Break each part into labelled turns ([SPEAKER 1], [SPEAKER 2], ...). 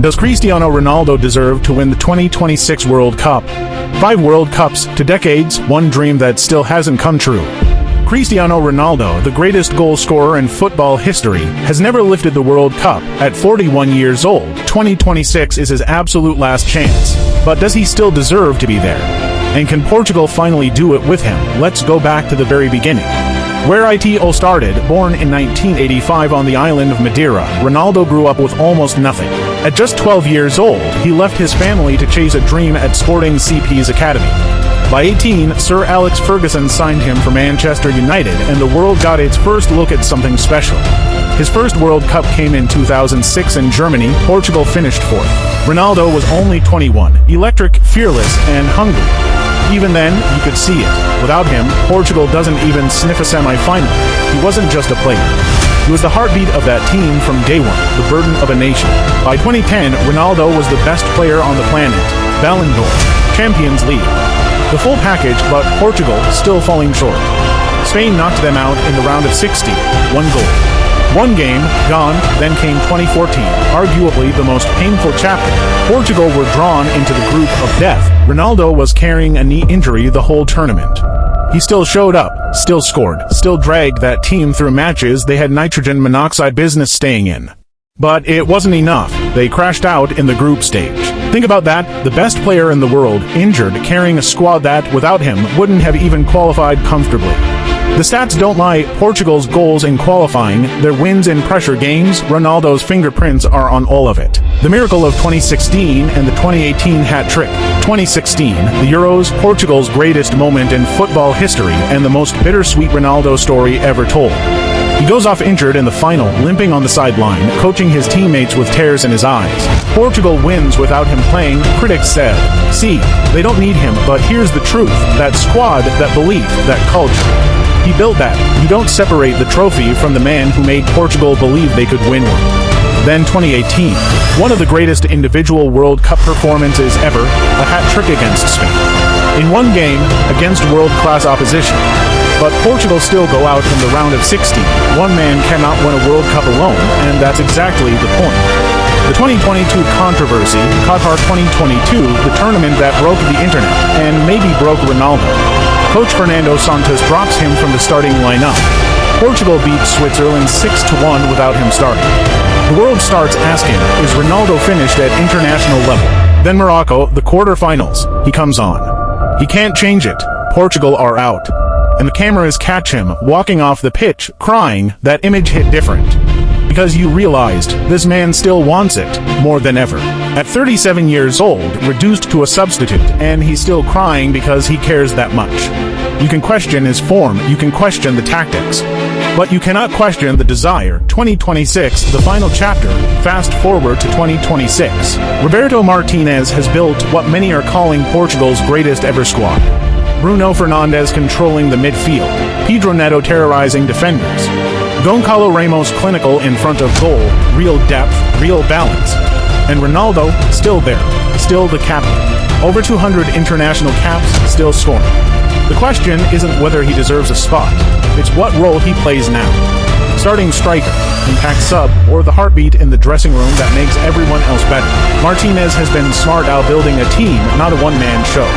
[SPEAKER 1] Does Cristiano Ronaldo deserve to win the 2026 World Cup? 5 World Cups to decades, one dream that still hasn't come true. Cristiano Ronaldo, the greatest goal scorer in football history, has never lifted the World Cup. At 41 years old, 2026 is his absolute last chance. But does he still deserve to be there? And can Portugal finally do it with him? Let's go back to the very beginning. Where it all started, born in 1985 on the island of Madeira, Ronaldo grew up with almost nothing. At just 12 years old, he left his family to chase a dream at Sporting CP's academy. By 18, Sir Alex Ferguson signed him for Manchester United, and the world got its first look at something special. His first World Cup came in 2006 in Germany. Portugal finished 4th. Ronaldo was only 21, electric, fearless, and hungry. Even then, you could see it. Without him, Portugal doesn't even sniff a semi-final. He wasn't just a player. He was the heartbeat of that team from day one, the burden of a nation. By 2010, Ronaldo was the best player on the planet. Ballon d'Or, Champions League. The full package, but Portugal still falling short. Spain knocked them out in the round of 60, 1 goal. One game, gone, then came 2014, arguably the most painful chapter. Portugal were drawn into the group of death. Ronaldo was carrying a knee injury the whole tournament. He still showed up, still scored, still dragged that team through matches they had nitrogen monoxide business staying in. But it wasn't enough. They crashed out in the group stage. Think about that, the best player in the world, injured, carrying a squad that, without him, wouldn't have even qualified comfortably. The stats don't lie. Portugal's goals in qualifying, their wins in pressure games, Ronaldo's fingerprints are on all of it. The miracle of 2016 and the 2018 hat-trick. 2016, the Euros, Portugal's greatest moment in football history and the most bittersweet Ronaldo story ever told. He goes off injured in the final, limping on the sideline, coaching his teammates with tears in his eyes. Portugal wins without him playing, critics said. See, they don't need him, but here's the truth. That squad, that belief, that culture. He built that. You don't separate the trophy from the man who made Portugal believe they could win one. Then 2018, one of the greatest individual World Cup performances ever, a hat-trick against Spain. In one game, against world-class opposition. But Portugal still go out in the round of 60. One man cannot win a World Cup alone, and that's exactly the point. The 2022 controversy, Qatar 2022, the tournament that broke the internet, and maybe broke Ronaldo. Coach Fernando Santos drops him from the starting lineup. Portugal beats Switzerland 6-1 without him starting. The world starts asking, is Ronaldo finished at international level? Then Morocco, the quarterfinals. He comes on. He can't change it. Portugal are out. And the cameras catch him, walking off the pitch, crying. That image hit different. Because you realized, this man still wants it, more than ever. At 37 years old, reduced to a substitute, and he's still crying because he cares that much. You can question his form, you can question the tactics. But you cannot question the desire. 2026, the final chapter, fast forward to 2026. Roberto Martinez has built what many are calling Portugal's greatest ever squad. Bruno Fernandes controlling the midfield, Pedro Neto terrorizing defenders, Goncalo Ramos clinical in front of goal, real depth, real balance, and Ronaldo still there, still the captain. Over 200 international caps, still scoring. The question isn't whether he deserves a spot, it's what role he plays now. Starting striker, impact sub, or the heartbeat in the dressing room that makes everyone else better. Martinez has been smart out building a team, not a one-man show.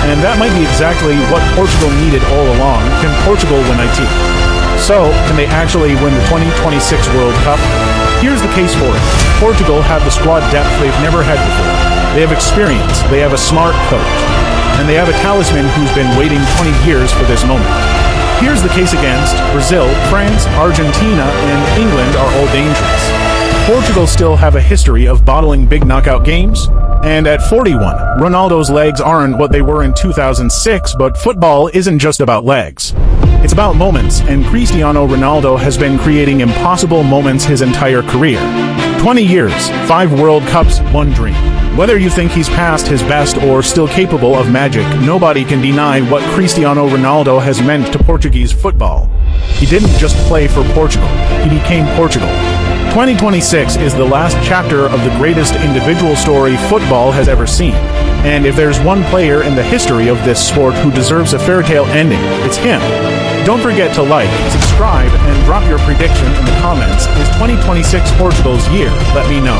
[SPEAKER 1] And that might be exactly what Portugal needed all along. Can Portugal win it? So, can they actually win the 2026 World Cup? Here's the case for it. Portugal have the squad depth they've never had before. They have experience, they have a smart coach, and they have a talisman who's been waiting 20 years for this moment. Here's the case against Brazil, France, Argentina, and England are all dangerous. Portugal still have a history of bottling big knockout games. And at 41, Ronaldo's legs aren't what they were in 2006, but football isn't just about legs. It's about moments, and Cristiano Ronaldo has been creating impossible moments his entire career. 20 years, 5 World Cups, 1 dream. Whether you think he's past his best or still capable of magic, nobody can deny what Cristiano Ronaldo has meant to Portuguese football. He didn't just play for Portugal, he became Portugal. 2026 is the last chapter of the greatest individual story football has ever seen. And if there's one player in the history of this sport who deserves a fairytale ending, it's him. Don't forget to like, subscribe, and drop your prediction in the comments. Is 2026 Portugal's year? Let me know.